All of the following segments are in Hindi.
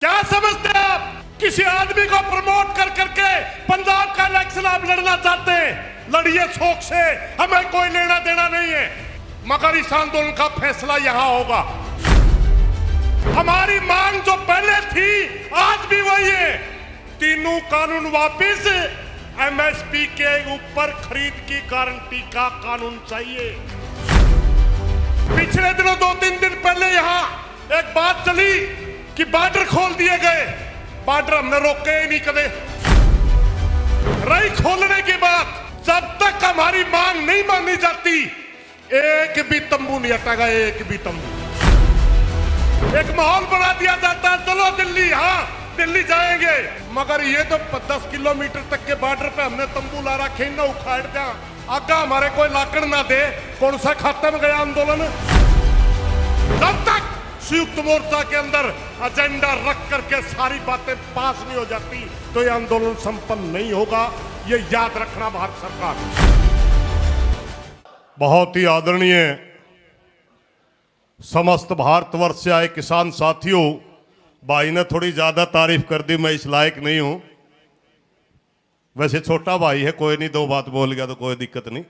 क्या समझते हैं आप? किसी आदमी को प्रमोट कर करके पंजाब का इलेक्शन आप लड़ना चाहते हैं, लड़िए शौक से, हमें कोई लेना देना नहीं है, मगर इस आंदोलन का फैसला यहां होगा। हमारी मांग जो पहले थी आज भी वही है, तीनों कानून वापिस, एमएसपी के ऊपर खरीद की गारंटी का कानून चाहिए। पिछले दिनों 2-3 दिन पहले यहां एक बात चली कि बॉर्डर खोल दिए गए, बॉर्डर हमने रोके ही नहीं कदे। रही खोलने की बात, जब तक हमारी मांग नहीं मानी जाती एक भी तंबू नहीं हटेगा, एक भी तंबू। एक माहौल बना दिया जाता है, चलो दिल्ली, हाँ दिल्ली जाएंगे, मगर ये तो 10 किलोमीटर तक के बॉर्डर पे हमने तंबू ला रखे, ना उखाड़ दिया, आगा हमारे कोई लाकड़ ना दे, कौन सा खत्म गया आंदोलन। जब तक संयुक्त मोर्चा के अंदर एजेंडा रख करके सारी बातें पास नहीं हो जाती तो ये आंदोलन संपन्न नहीं होगा, ये याद रखना भारत सरकार। बहुत ही आदरणीय समस्त भारतवर्ष से आए किसान साथियों, भाई ने थोड़ी ज्यादा तारीफ कर दी, मैं इस लायक नहीं हूं। वैसे छोटा भाई है, कोई नहीं, 2 बात बोल गया तो कोई दिक्कत नहीं।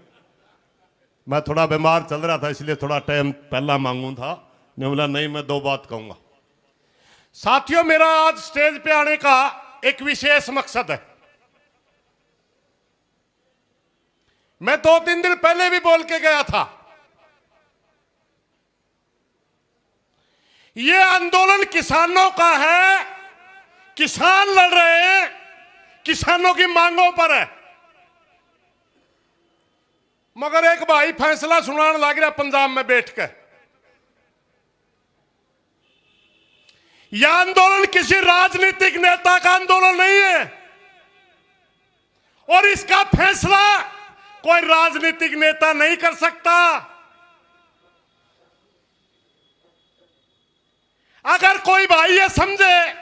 मैं थोड़ा बीमार चल रहा था इसलिए थोड़ा टाइम पहला मांगू था, नहीं बोला नहीं मैं 2 बात कहूंगा। साथियों, मेरा आज स्टेज पे आने का एक विशेष मकसद है। मैं 2-3 दिन पहले भी बोल के गया था, ये आंदोलन किसानों का है, किसान लड़ रहे हैं, किसानों की मांगों पर है। मगर एक भाई फैसला सुनाने लग रहा पंजाब में बैठ कर, यह आंदोलन किसी राजनीतिक नेता का आंदोलन नहीं है और इसका फैसला कोई राजनीतिक नेता नहीं कर सकता। अगर कोई भाई ये समझे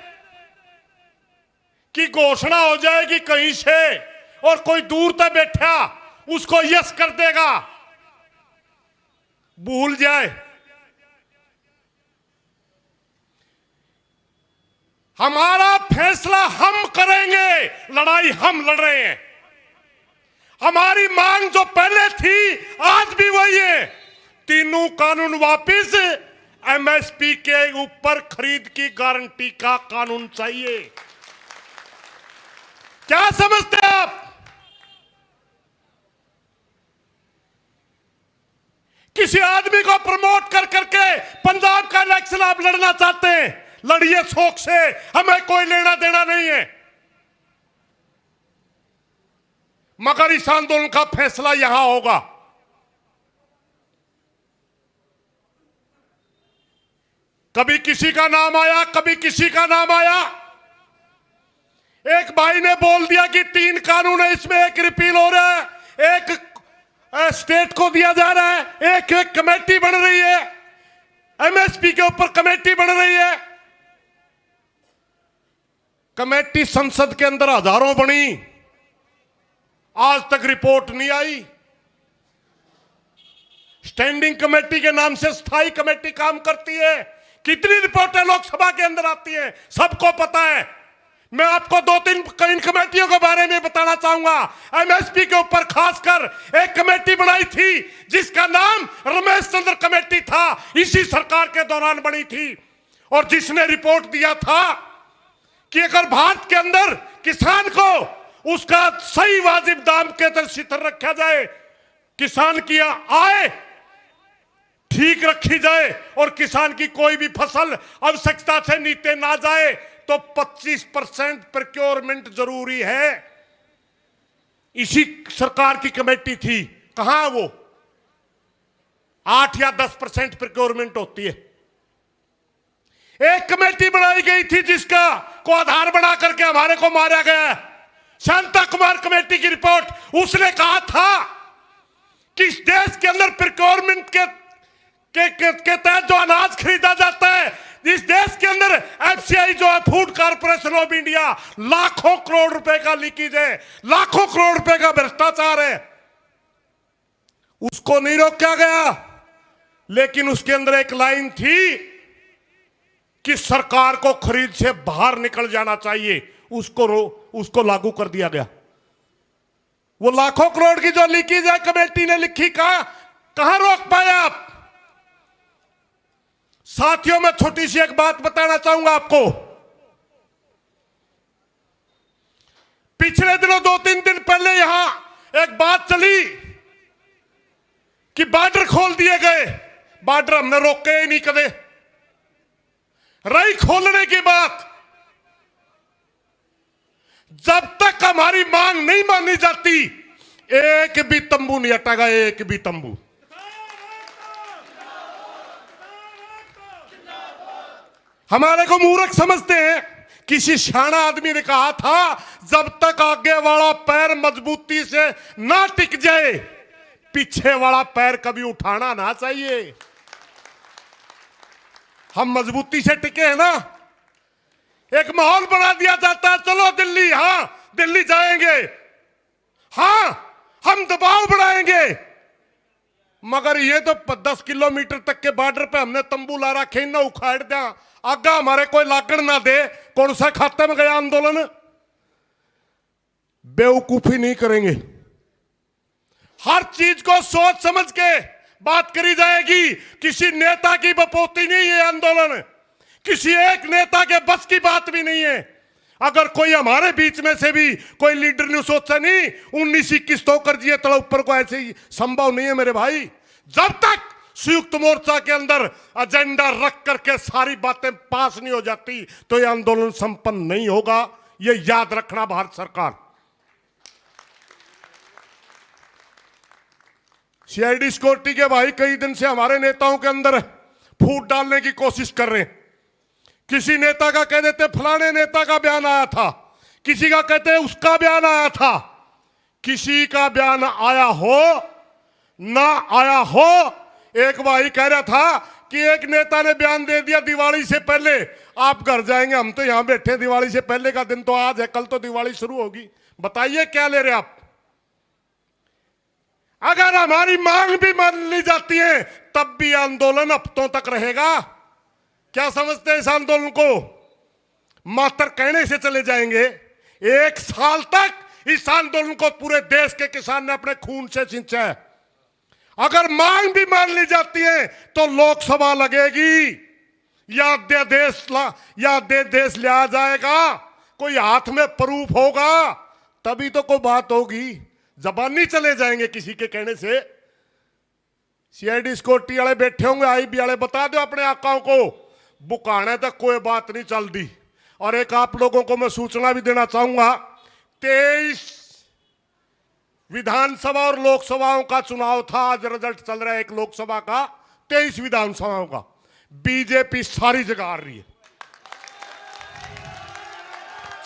कि घोषणा हो जाएगी कहीं से और कोई दूर तक बैठा उसको यस कर देगा, भूल जाए। हमारा फैसला हम करेंगे, लड़ाई हम लड़ रहे हैं। हमारी मांग जो पहले थी आज भी वही है, तीनों कानून वापिस, एमएसपी के ऊपर खरीद की गारंटी का कानून चाहिए। क्या समझते हैं आप? किसी आदमी को प्रमोट कर करके पंजाब का इलेक्शन आप लड़ना चाहते हैं, लड़िए शौक से, हमें कोई लेना देना नहीं है, मगर इस आंदोलन का फैसला यहां होगा। कभी किसी का नाम आया, कभी किसी का नाम आया। एक भाई ने बोल दिया कि 3 कानून है, इसमें एक रिपील हो रहा है, एक स्टेट को दिया जा रहा है, एक कमेटी बन रही है, एमएसपी के ऊपर कमेटी बन रही है। कमेटी संसद के अंदर हजारों बनी, आज तक रिपोर्ट नहीं आई। स्टैंडिंग कमेटी के नाम से स्थायी कमेटी काम करती है, कितनी रिपोर्टें लोकसभा के अंदर आती हैं सबको पता है। मैं आपको 2-3 कमेटियों के बारे में बताना चाहूंगा। एमएसपी के ऊपर खासकर एक कमेटी बनाई थी जिसका नाम रमेश चंद्र कमेटी था, इसी सरकार के दौरान बनी थी, और जिसने रिपोर्ट दिया था कि अगर भारत के अंदर किसान को उसका सही वाजिब दाम के तरह रखा जाए, किसान की आय ठीक रखी जाए और किसान की कोई भी फसल आवश्यकता से नीचे ना जाए तो 25% प्रोक्योरमेंट जरूरी है। इसी सरकार की कमेटी थी। कहां वो? 8 या 10% प्रोक्योरमेंट होती है। एक कमेटी बनाई गई थी जिसका को आधार बना करके हमारे को मारा गया। शांता कुमार कमेटी की रिपोर्ट, उसने कहा था कि इस देश के अंदर प्रोक्योरमेंट के तहत जो अनाज खरीदा जाता है, इस देश के अंदर एफसीआई जो है, फूड कॉर्पोरेशन ऑफ इंडिया, लाखों करोड़ रुपए का लीकेज है, लाखों करोड़ रुपए का भ्रष्टाचार है, उसको नहीं रोका गया। लेकिन उसके अंदर एक लाइन थी कि सरकार को खरीद से बाहर निकल जाना चाहिए, उसको लागू कर दिया गया। वो लाखों करोड़ की जो लीकेज है कमेटी ने लिखी, कहां रोक पाए आप? साथियों, मैं छोटी सी एक बात बताना चाहूंगा आपको। पिछले दिनों 2-3 दिन पहले यहां एक बात चली कि बॉर्डर खोल दिए गए। बॉर्डर हमने रोके ही नहीं कदे। रही खोलने की बात, जब तक हमारी मांग नहीं मानी जाती एक भी तंबू नहीं हटेगा, एक भी तंबू। हमारे को मूर्ख समझते हैं। किसी शाना आदमी ने कहा था, जब तक आगे वाला पैर मजबूती से ना टिक जाए पीछे वाला पैर कभी उठाना ना चाहिए। हम मजबूती से टिके हैं ना। एक माहौल बना दिया जाता है, चलो दिल्ली, हां दिल्ली जाएंगे, हां हम दबाव बढ़ाएंगे, मगर ये तो 10 किलोमीटर तक के बॉर्डर पे हमने तंबू ला रखे, ना उखाड़ दिया, आगा हमारे कोई लागण ना दे। कौन सा खाते में गया आंदोलन? बेवकूफी नहीं करेंगे। हर चीज को सोच समझ के बात करी जाएगी। किसी नेता की बपोती नहीं है आंदोलन, किसी एक नेता के बस की बात भी नहीं है। अगर कोई हमारे बीच में से भी कोई लीडर ने सोचा नहीं 19-21 तो कर दिए तड़ा ऊपर को, ऐसे ही संभव नहीं है मेरे भाई। जब तक संयुक्त मोर्चा के अंदर एजेंडा रख करके सारी बातें पास नहीं हो जाती तो यह आंदोलन संपन्न नहीं होगा। यह याद रखना भारत सरकार। सीआईडी सिक्योरिटी के भाई कई दिन से हमारे नेताओं के अंदर फूट डालने की कोशिश कर रहे हैं। किसी नेता का कह देते फलाने नेता का बयान आया था, किसी का कहते उसका बयान आया था। किसी का बयान आया हो ना आया हो, एक भाई कह रहा था कि एक नेता ने बयान दे दिया दिवाली से पहले आप घर जाएंगे, हम तो यहां बैठे, दिवाली से पहले का दिन तो आज है, कल तो दिवाली शुरू होगी। बताइए क्या ले रहे आप? अगर हमारी मांग भी मान ली जाती है तब भी आंदोलन हफ्तों तक रहेगा। क्या समझते हैं इस आंदोलन को? मात्र कहने से चले जाएंगे। 1 साल तक इस आंदोलन को पूरे देश के किसान ने अपने खून से सिंचा है। अगर मांग भी मान ली जाती है तो लोकसभा लगेगी या देश लिया जाएगा, कोई हाथ में प्रूफ होगा तभी तो कोई बात होगी। जबानी चले जाएंगे किसी के कहने से। सीआईडी सिक्योरिटी वाले बैठे होंगे, आईबी वाले, बता दो अपने आकाओं को बुकाने तक कोई बात नहीं चलती। और एक आप लोगों को मैं सूचना भी देना चाहूंगा, 23 विधानसभा और लोकसभाओं का चुनाव था। आज रिजल्ट चल रहा है एक लोकसभा का, 23 विधानसभाओं का। बीजेपी सारी जगह आ रही है,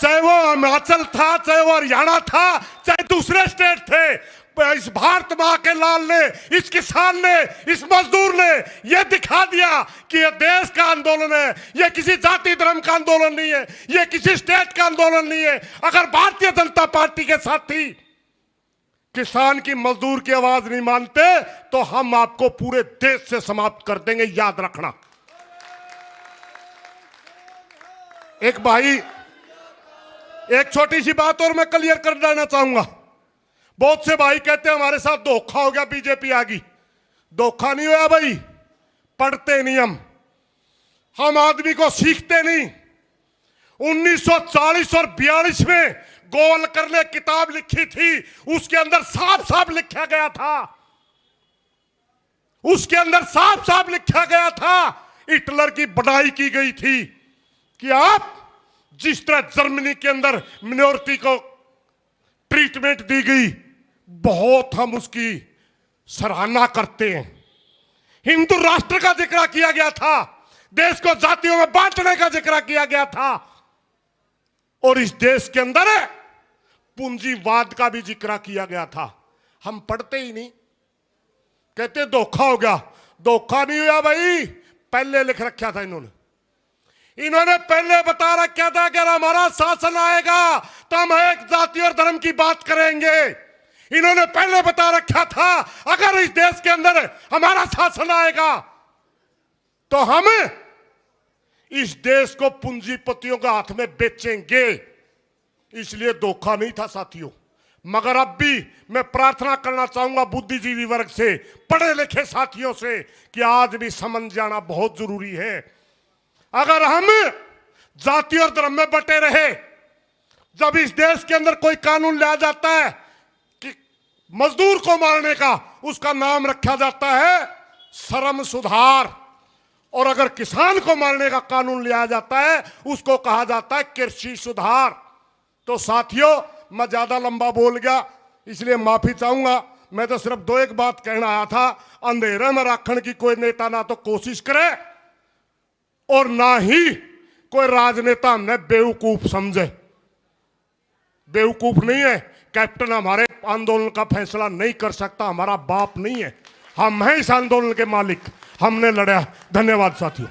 चाहे वो हिमाचल था, चाहे वो हरियाणा था, चाहे दूसरे स्टेट थे। इस भारत मां के लाल ने, इस किसान ने, इस मजदूर ने यह दिखा दिया कि यह देश का आंदोलन है, यह किसी जाति धर्म का आंदोलन नहीं है, यह किसी स्टेट का आंदोलन नहीं है। अगर भारतीय जनता पार्टी के साथी किसान की, मजदूर की आवाज नहीं मानते तो हम आपको पूरे देश से समाप्त कर देंगे, याद रखना। एक भाई, एक छोटी सी बात और मैं क्लियर कर देना चाहूंगा। बहुत से भाई कहते हैं हमारे साथ धोखा हो गया, बीजेपी आ गई। धोखा नहीं हुआ भाई, पढ़ते नहीं हम आदमी को सीखते नहीं। 1940 और 42 में गोवालकर ने किताब लिखी थी, उसके अंदर साफ साफ लिखा गया था, उसके अंदर साफ साफ लिखा गया था, हिटलर की बड़ाई की गई थी कि आप जिस तरह जर्मनी के अंदर मिनोरिटी को ट्रीटमेंट दी गई, बहुत हम उसकी सराहना करते हैं। हिंदू राष्ट्र का जिक्र किया गया था, देश को जातियों में बांटने का जिक्र किया गया था, और इस देश के अंदर पूंजीवाद का भी जिक्र किया गया था। हम पढ़ते ही नहीं, कहते धोखा हो गया। धोखा नहीं हुआ भाई, पहले लिख रखा था इन्होंने पहले बता रखा था कि अगर हमारा शासन आएगा तो हम एक जाति और धर्म की बात करेंगे। इन्होंने पहले बता रखा था अगर इस देश के अंदर हमारा शासन आएगा तो हम इस देश को पूंजीपतियों के हाथ में बेचेंगे। इसलिए धोखा नहीं था साथियों। मगर अब भी मैं प्रार्थना करना चाहूंगा बुद्धिजीवी वर्ग से, पढ़े लिखे साथियों से, कि आज भी समझ जाना बहुत जरूरी है। अगर हम जाति और धर्म में बटे रहे, जब इस देश के अंदर कोई कानून लाया जाता है कि मजदूर को मारने का, उसका नाम रखा जाता है श्रम सुधार, और अगर किसान को मारने का कानून लाया जाता है उसको कहा जाता है कृषि सुधार। तो साथियों, मैं ज्यादा लंबा बोल गया, इसलिए माफी चाहूंगा। मैं तो सिर्फ दो एक बात कहना आया था, अंधेरे में राखण की कोई नेता ना तो कोशिश करे और ना ही कोई राजनेता हमने बेवकूफ समझे। बेवकूफ नहीं है, कैप्टन हमारे आंदोलन का फैसला नहीं कर सकता, हमारा बाप नहीं है, हम हैं इस आंदोलन के मालिक, हमने लड़ा। धन्यवाद साथियों।